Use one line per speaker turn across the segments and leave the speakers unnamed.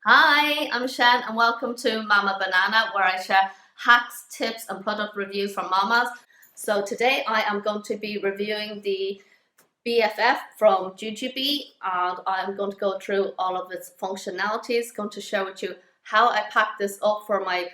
Hi, I'm Shen and welcome to Mama Banana, where I share hacks, tips and product reviews from mamas. So today I am going to be reviewing the BFF from Jujube, and I'm going to go through all of its functionalities, going to share with you how I pack this up for my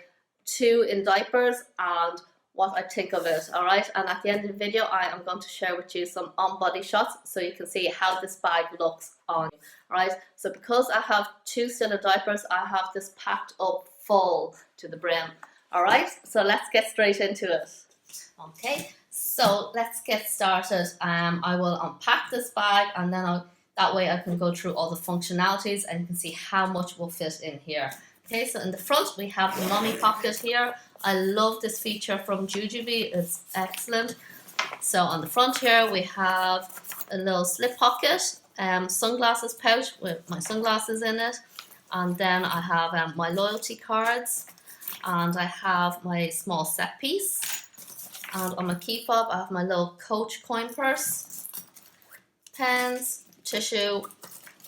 two in diapers and what I think of it. Alright, and at the end of the video I am going to share with you some on body shots so you can see how this bag looks on you. Alright, so because I have two still in diapers, I have this packed up full to the brim. Alright, so let's get straight into it. Okay, so let's get started. I will unpack this bag and then that way I can go through all the functionalities and you can see how much will fit in here. Okay, so in the front we have the mommy pocket here. I love this feature from Jujube, it's excellent. So on the front here we have a little slip pocket, sunglasses pouch with my sunglasses in it, and then I have my loyalty cards, and I have my small set piece, and on my key fob I have my little Coach coin purse, pens, tissue,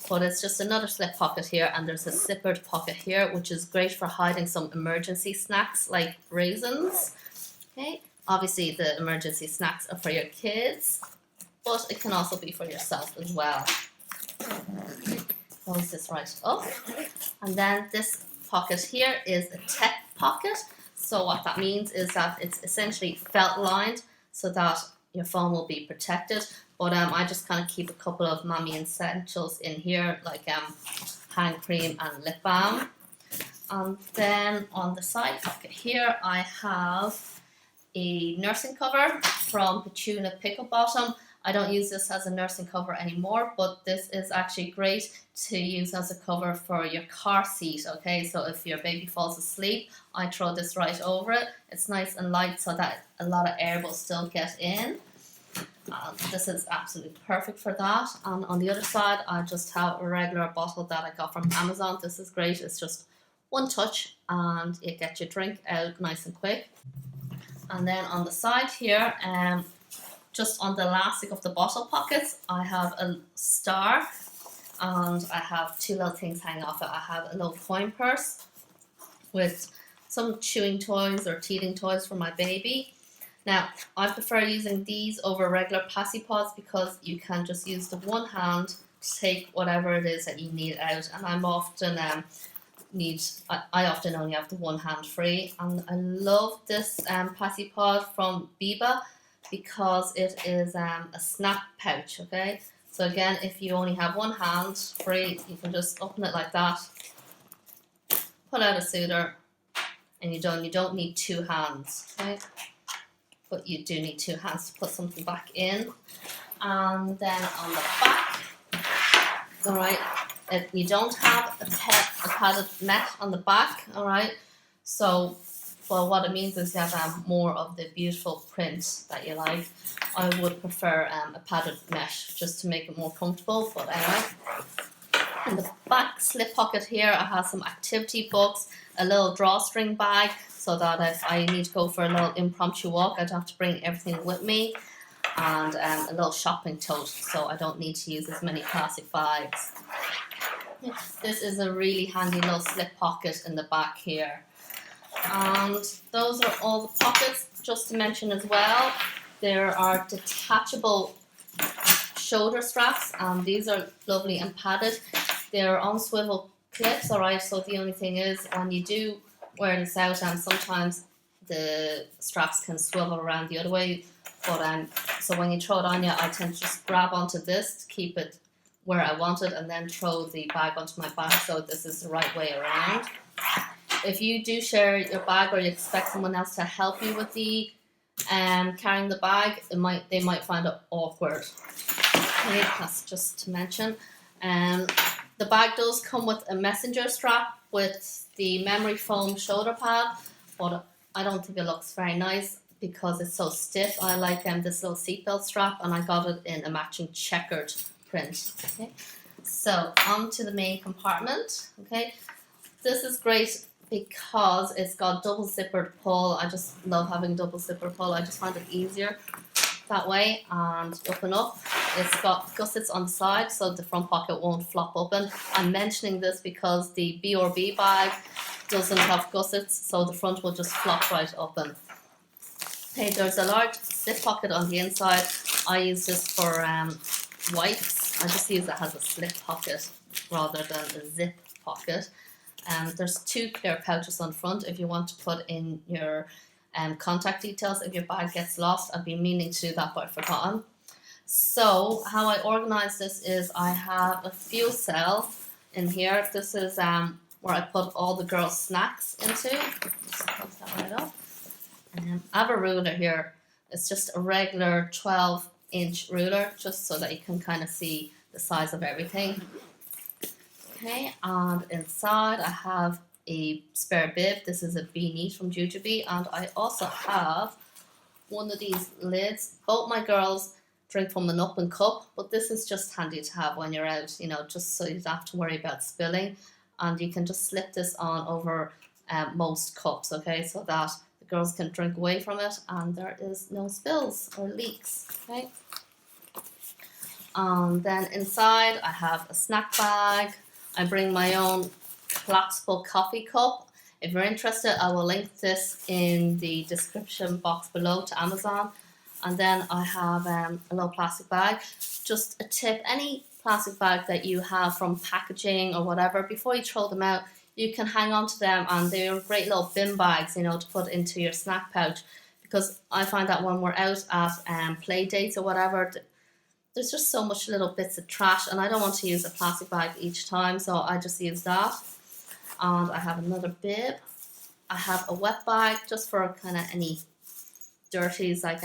but it's just another slip pocket here, and there's a zippered pocket here which is great for hiding some emergency snacks like raisins. Okay, obviously the emergency snacks are for your kids, but it can also be for yourself as well. Close this right up, and then this pocket here is a tech pocket. So what that means is that it's essentially felt lined so that your phone will be protected, but I just kind of keep a couple of mommy essentials in here, like hand cream and lip balm. And then on the side pocket here I have a nursing cover from Petunia Pickle Bottom. I don't use this as a nursing cover anymore, but this is actually great to use as a cover for your car seat. Okay, so if your baby falls asleep, I throw this right over it. It's nice and light so that a lot of air will still get in. This is absolutely perfect for that. And on the other side I just have a regular bottle that I got from Amazon. This is great, it's just one touch and it gets your drink out nice and quick. And then on the side here, just on the elastic of the bottle pockets, I have a star and I have two little things hanging off it. I have a little coin purse with some chewing toys or teething toys for my baby. Now, I prefer using these over regular passy pods because you can just use the one hand to take whatever it is that you need out, and I often only have the one hand free. And I love this passy pod from Biba because it is a snap pouch. Okay, so again, if you only have one hand free, you can just open it like that, pull out a suitor, and you're done. You don't need two hands. Okay, but you do need two hands to put something back in. And then on the back, all right, you don't have a padded net on the back. All right, so well, what it means is you have more of the beautiful print that you like. I would prefer a padded mesh just to make it more comfortable, but anyway. In the back slip pocket here I have some activity books, a little drawstring bag so that if I need to go for a little impromptu walk I don't have to bring everything with me, and a little shopping tote so I don't need to use as many plastic bags. This is a really handy little slip pocket in the back here. And those are all the pockets. Just to mention as well, there are detachable shoulder straps, and these are lovely and padded. They're on swivel clips, alright, so the only thing is when you do wear this out, sometimes the straps can swivel around the other way, but so when you throw it on you, I tend to just grab onto this to keep it where I want it and then throw the bag onto my back, so this is the right way around. If you do share your bag or you expect someone else to help you with the carrying the bag, they might find it awkward. Okay, that's just to mention. The bag does come with a messenger strap with the memory foam shoulder pad, but I don't think it looks very nice because it's so stiff. I like this little seatbelt strap, and I got it in a matching checkered print. Okay, so on to the main compartment. Okay, this is great because it's got double zippered pull. I just love having double zipper pull. I just find it easier that way and open up. It's got gussets on the side so the front pocket won't flop open. I'm mentioning this because the B bag doesn't have gussets, so the front will just flop right open. Okay, there's a large zip pocket on the inside. I use this for wipes. I just use it as a slip pocket rather than a zip pocket. There's 2 clear pouches on the front if you want to put in your contact details if your bag gets lost. I've been meaning to do that but I've forgotten. So how I organize this is I have a fuel cell in here. This is where I put all the girls' snacks into. Just close that right up. I have a ruler here. It's just a regular 12-inch ruler, just so that you can kind of see the size of everything. Okay, and inside I have a spare bib. This is a beanie from Jujube, and I also have one of these lids. Both my girls drink from an open cup, but this is just handy to have when you're out, you know, just so you don't have to worry about spilling. And you can just slip this on over most cups, okay, so that the girls can drink away from it and there is no spills or leaks, okay. And then inside I have a snack bag. I bring my own collapsible coffee cup. If you're interested, I will link this in the description box below to Amazon. And then I have a little plastic bag. Just a tip, any plastic bag that you have from packaging or whatever, before you throw them out, you can hang on to them, and they're great little bin bags, you know, to put into your snack pouch. Because I find that when we're out at play dates or whatever, there's just so much little bits of trash, and I don't want to use a plastic bag each time, so I just use that. And I have another bib. I have a wet bag just for kind of any dirties, like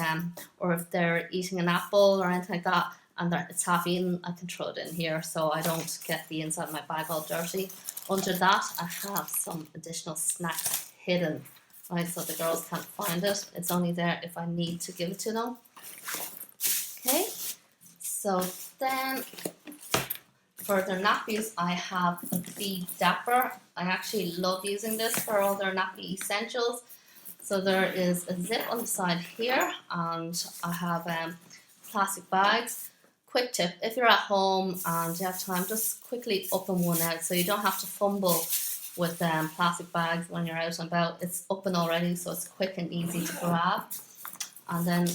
or if they're eating an apple or anything like that and it's half eaten, I can throw it in here so I don't get the inside of my bag all dirty. Under that I have some additional snacks hidden, right, so the girls can't find it. It's only there if I need to give it to them. Okay, so then for their nappies I have the Diaper. I actually love using this for all their nappy essentials. So there is a zip on the side here, and I have plastic bags. Quick tip, if you're at home and you have time, just quickly open one out so you don't have to fumble with plastic bags when you're out and about. It's open already, so it's quick and easy to grab. And then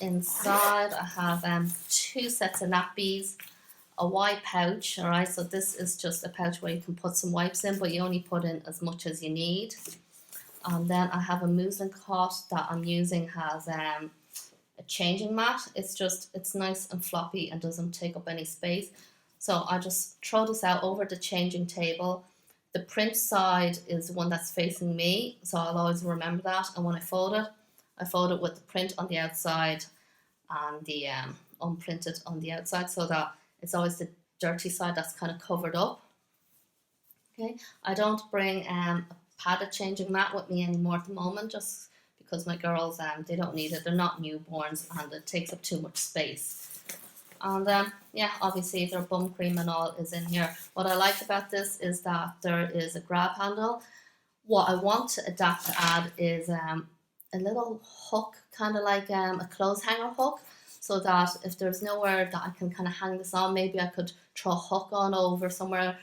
inside I have 2 sets of nappies, a wipe pouch, alright, so this is just a pouch where you can put some wipes in, but you only put in as much as you need. And then I have a muslin cot that I'm using, has a changing mat. It's nice and floppy and doesn't take up any space. So I just throw this out over the changing table. The print side is the one that's facing me, so I'll always remember that. And when I fold it with the print on the outside and the unprinted on the outside, so that it's always the dirty side that's kind of covered up. Okay, I don't bring a padded changing mat with me anymore at the moment, just because my girls they don't need it. They're not newborns and it takes up too much space. And yeah, obviously their bum cream and all is in here. What I like about this is that there is a grab handle. What I want to adapt to add is a little hook, kind of like a clothes hanger hook, so that if there's nowhere that I can kind of hang this on, maybe I could throw a hook on over somewhere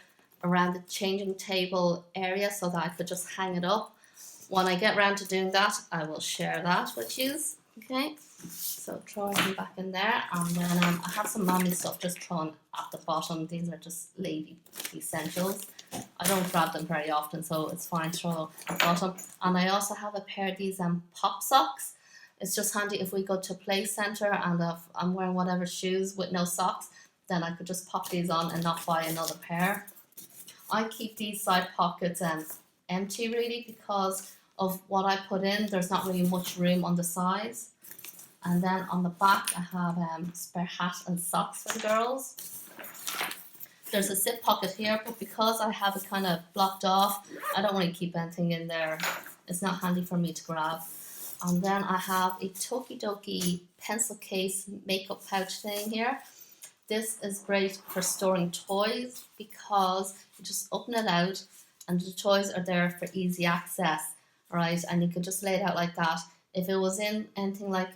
around the changing table area so that I could just hang it up. When I get around to doing that, I will share that with you. Okay, so throw everything back in there, and then I have some mommy stuff just thrown at the bottom. These are just lady essentials. I don't grab them very often, so it's fine to throw at the bottom. And I also have a pair of these pop socks. It's just handy if we go to a play centre and if I'm wearing whatever shoes with no socks, then I could just pop these on and not buy another pair. I keep these side pockets empty really because of what I put in. There's not really much room on the sides. And then on the back I have spare hat and socks for the girls. There's a zip pocket here, but because I have it kind of blocked off, I don't really keep anything in there. It's not handy for me to grab. And then I have a Tokidoki pencil case makeup pouch thing here. This is great for storing toys because you just open it out and the toys are there for easy access, right? And you can just lay it out like that. If it was in anything like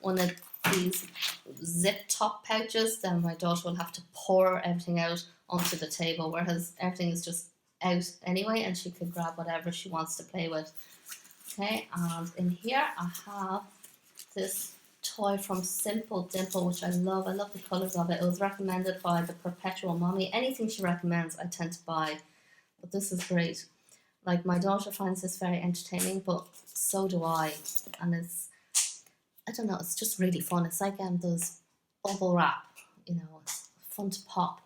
one of these zip top pouches, then my daughter will have to pour everything out onto the table, whereas everything is just out anyway and she can grab whatever she wants to play with. Okay, and in here I have this toy from Simple Dimple, which I love. I love the colours of it. It was recommended by the Perpetual Mommy. Anything she recommends I tend to buy, but this is great. Like, my daughter finds this very entertaining, but so do I. And it's, I don't know, it's just really fun. It's like those bubble wrap, you know, it's fun to pop.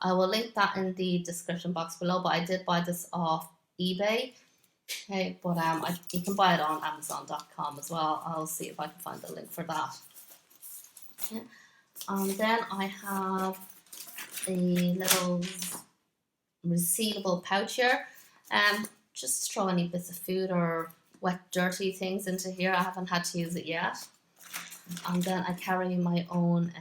I will link that in the description box below, but I did buy this off eBay. Okay, but you can buy it on Amazon.com as well. I'll see if I can find the link for that. Okay. And then I have a little resealable pouch here. Just throw any bits of food or wet, dirty things into here. I haven't had to use it yet. And then I carry my own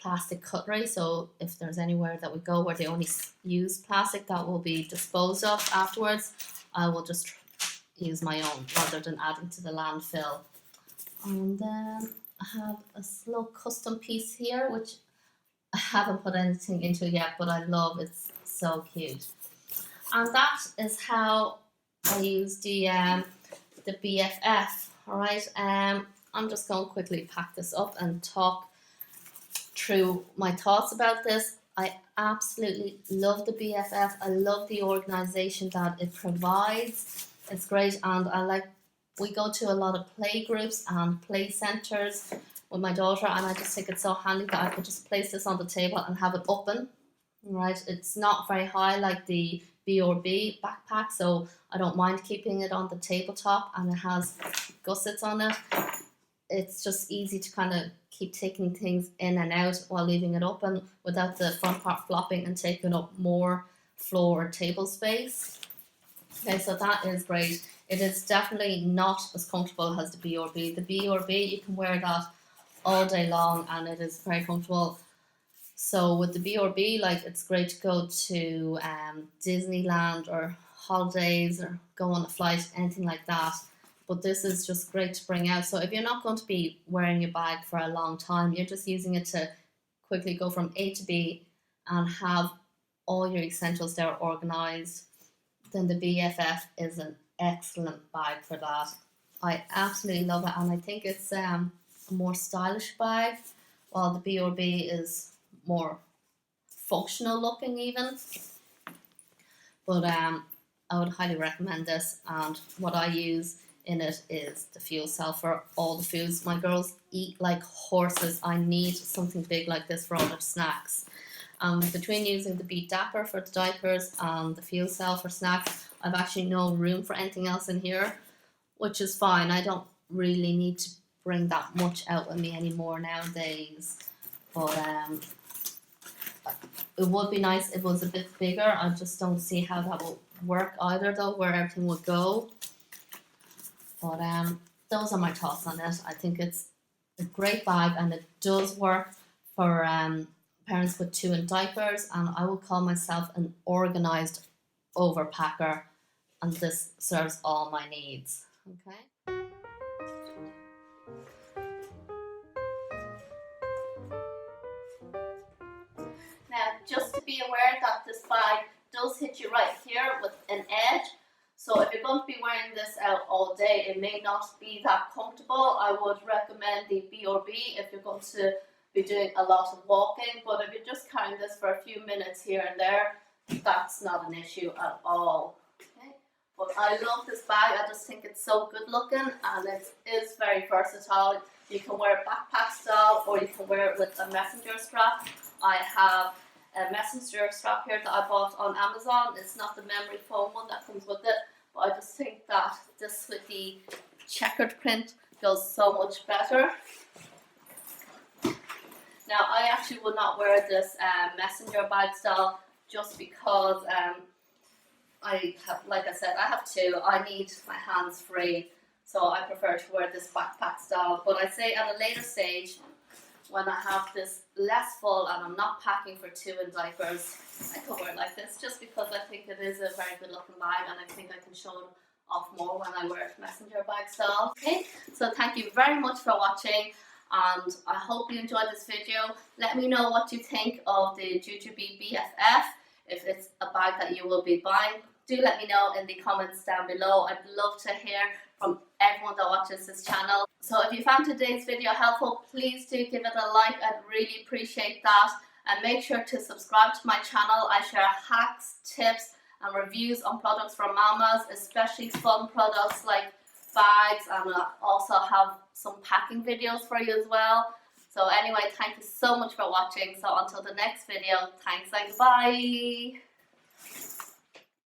plastic cutlery, so if there's anywhere that we go where they only use plastic that will be disposed of afterwards, I will just use my own rather than adding to the landfill. And then I have a little custom piece here, which I haven't put anything into yet, but I love. It's so cute. And that is how I use the BFF. All right. I'm just going to quickly pack this up and talk through my thoughts about this. I absolutely love the BFF. I love the organisation that it provides. It's great, and we go to a lot of play groups and play centres with my daughter, and I just think it's so handy that I could just place this on the table and have it open. Right, it's not very high like the B backpack, so I don't mind keeping it on the tabletop, and it has gussets on it. It's just easy to kind of keep taking things in and out while leaving it open without the front part flopping and taking up more floor or table space. Okay, so that is great. It is definitely not as comfortable as the B. The B, you can wear that all day long and it is very comfortable. So with the B, like, it's great to go to Disneyland or holidays or go on a flight, anything like that. But this is just great to bring out. So if you're not going to be wearing your bag for a long time, you're just using it to quickly go from A to B and have all your essentials there organised, then the BFF is an excellent bag for that. I absolutely love it, and I think it's a more stylish bag, while the B is more functional looking even. But I would highly recommend this, and what I use in it is the fuel cell for all the foods. My girls eat like horses. I need something big like this for all their snacks. Between using the Diaper for the diapers and the fuel cell for snacks, I've actually no room for anything else in here, which is fine. I don't really need to bring that much out with me anymore nowadays. But it would be nice if it was a bit bigger. I just don't see how that will work either, though, where everything would go. But those are my thoughts on it. I think it's a great bag, and it does work for parents with 2 in diapers, and I would call myself an organised overpacker, and this serves all my needs. Okay. Now, just to be aware that this bag does hit you right here with an edge. So if you're going to be wearing this out all day, it may not be that comfortable. I would recommend the B if you're going to be doing a lot of walking. But if you're just carrying this for a few minutes here and there, that's not an issue at all. Okay. But I love this bag. I just think it's so good looking, and it is very versatile. You can wear it backpack style, or you can wear it with a messenger strap. I have a messenger strap here that I bought on Amazon. It's not the memory foam one that comes with it, but I just think that this with the checkered print goes so much better. Now, I actually would not wear this messenger bag style just because I have, like I said, I have 2. I need my hands free, so I prefer to wear this backpack style. But I say at a later stage, when I have this less full and I'm not packing for 2 in diapers, I can wear it like this, just because I think it is a very good looking bag, and I think I can show off more when I wear messenger bag style. Okay, so thank you very much for watching, and I hope you enjoyed this video. Let me know what you think of the Jujube BFF. If it's a bag that you will be buying, do let me know in the comments down below. I'd love to hear from everyone that watches this channel. So if you found today's video helpful, please do give it a like. I'd really appreciate that. And make sure to subscribe to my channel. I share hacks, tips and reviews on products from mamas, especially fun products like bags, and I also have some packing videos for you as well. So anyway, thank you so much for watching. So until the next video, thanks and goodbye.